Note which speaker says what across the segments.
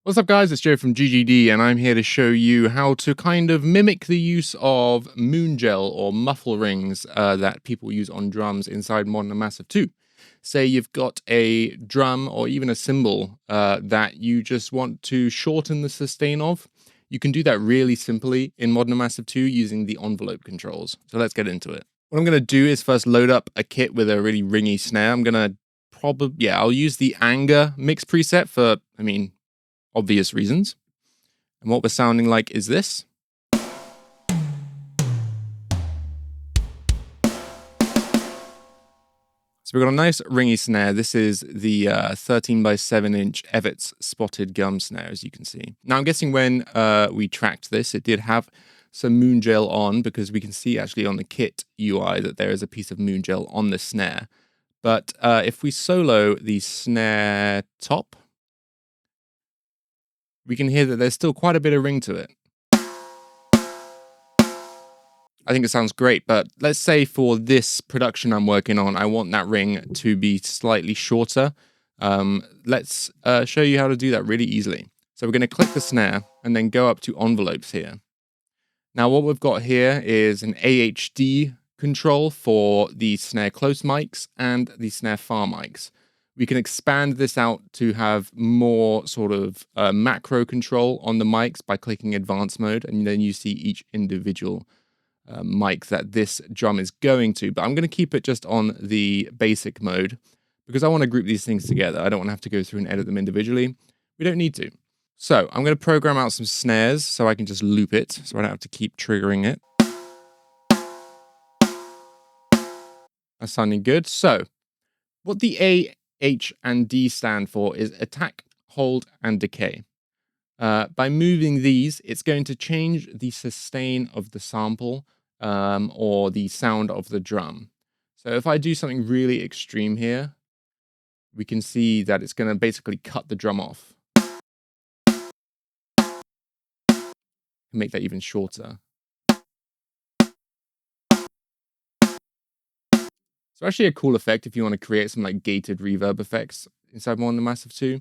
Speaker 1: What's up guys, it's Joe from GGD and I'm here to show you how to kind of mimic the use of moongel or muffle rings that people use on drums inside Modern and Massive 2. Say you've got a drum or even a cymbal that you just want to shorten the sustain of. You can do that really simply in Modern and Massive 2 using the envelope controls. So let's get into it. What I'm going to do is first load up a kit with a really ringy snare. I'm going to I'll use the anger mix preset for, obvious reasons. And what we're sounding like is this. So we've got a nice ringy snare. This is the 13 by 7 inch Evans spotted gum snare, as you can see. Now I'm guessing when we tracked this, it did have some moongel on, because we can see actually on the kit UI that there is a piece of moongel on the snare. But if we solo the snare top, we can hear that there's still quite a bit of ring to it. I think it sounds great, but let's say for this production I'm working on, I want that ring to be slightly shorter. Let's show you how to do that really easily. So we're going to click the snare and then go up to envelopes here. Now what we've got here is an AHD control for the snare close mics and the snare far mics. We can expand this out to have more sort of macro control on the mics by clicking advanced mode, and then you see each individual mic that this drum is going to. But I'm going to keep it just on the basic mode because I want to group these things together. I don't want to have to go through and edit them individually. We don't need to. So I'm going to program out some snares so I can just loop it, so I don't have to keep triggering it. That's sounding good. So what the A, H, and D stand for is attack, hold, and decay. By moving these, it's going to change the sustain of the sample or the sound of the drum. So if I do something really extreme here, we can see that it's going to basically cut the drum off. Make that even shorter. So actually a cool effect if you want to create some like gated reverb effects inside Modern and Massive 2.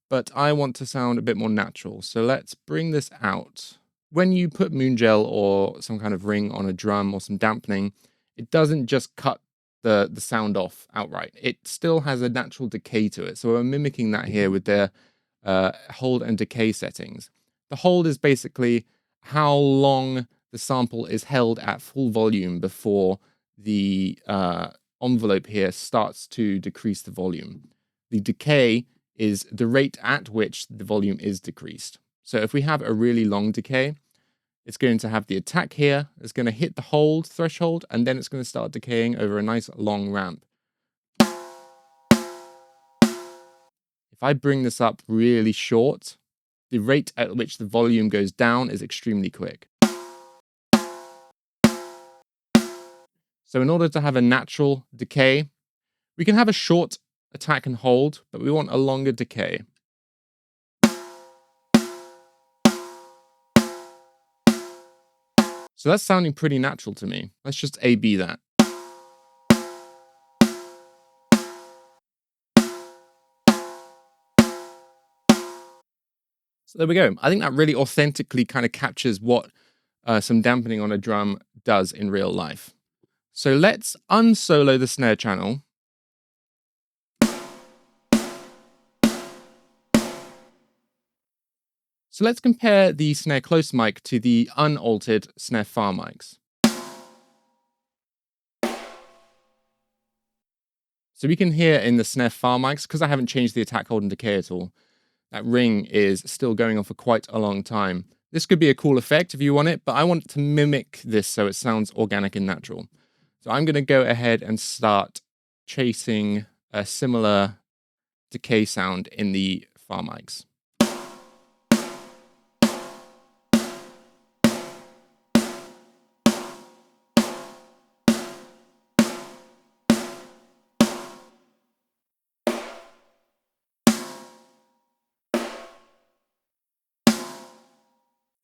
Speaker 1: But I want to sound a bit more natural. So let's bring this out. When you put moongel or some kind of ring on a drum or some dampening, it doesn't just cut the sound off outright. It still has a natural decay to it. So we're mimicking that here with their hold and decay settings. The hold is basically how long the sample is held at full volume before the envelope here starts to decrease the volume. The decay is the rate at which the volume is decreased. So if we have a really long decay, it's going to have the attack here, it's going to hit the hold threshold, and then it's going to start decaying over a nice long ramp. If I bring this up really short, the rate at which the volume goes down is extremely quick. So in order to have a natural decay, we can have a short attack and hold, but we want a longer decay. So that's sounding pretty natural to me. Let's just A-B that. So there we go. I think that really authentically kind of captures what some dampening on a drum does in real life. So let's unsolo the snare channel. So let's compare the snare close mic to the unaltered snare far mics. So we can hear in the snare far mics, because I haven't changed the attack, hold, and decay at all, that ring is still going on for quite a long time. This could be a cool effect if you want it, but I want to mimic this so it sounds organic and natural. So I'm going to go ahead and start chasing a similar decay sound in the far mics.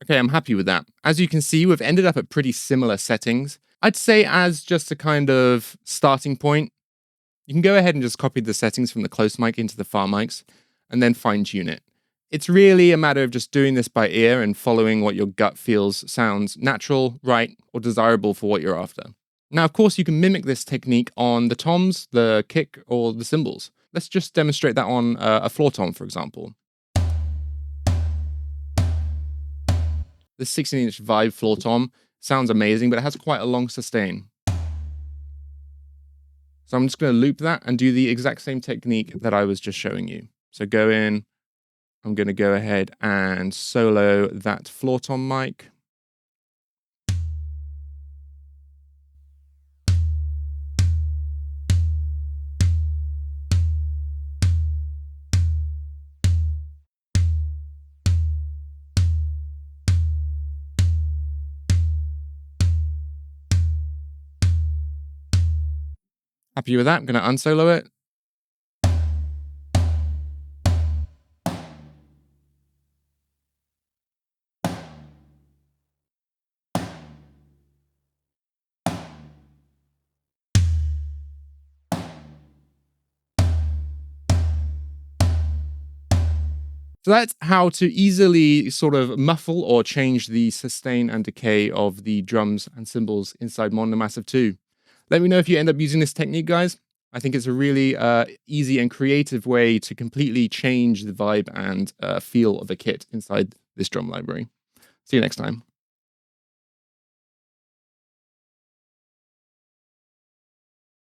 Speaker 1: Okay, I'm happy with that. As you can see, we've ended up at pretty similar settings. I'd say as just a kind of starting point, you can go ahead and just copy the settings from the close mic into the far mics and then fine tune it. It's really a matter of just doing this by ear and following what your gut feels sounds natural, right, or desirable for what you're after. Now, of course, you can mimic this technique on the toms, the kick, or the cymbals. Let's just demonstrate that on a floor tom, for example. This 16-inch Vibe floor tom sounds amazing, but it has quite a long sustain. So I'm just going to loop that and do the exact same technique that I was just showing you. So go in, I'm going to go ahead and solo that floor tom mic. Happy with that? I'm going to unsolo it. So that's how to easily sort of muffle or change the sustain and decay of the drums and cymbals inside Mono Massive 2. Let me know if you end up using this technique, guys. I think it's a really easy and creative way to completely change the vibe and feel of a kit inside this drum library. See you next time.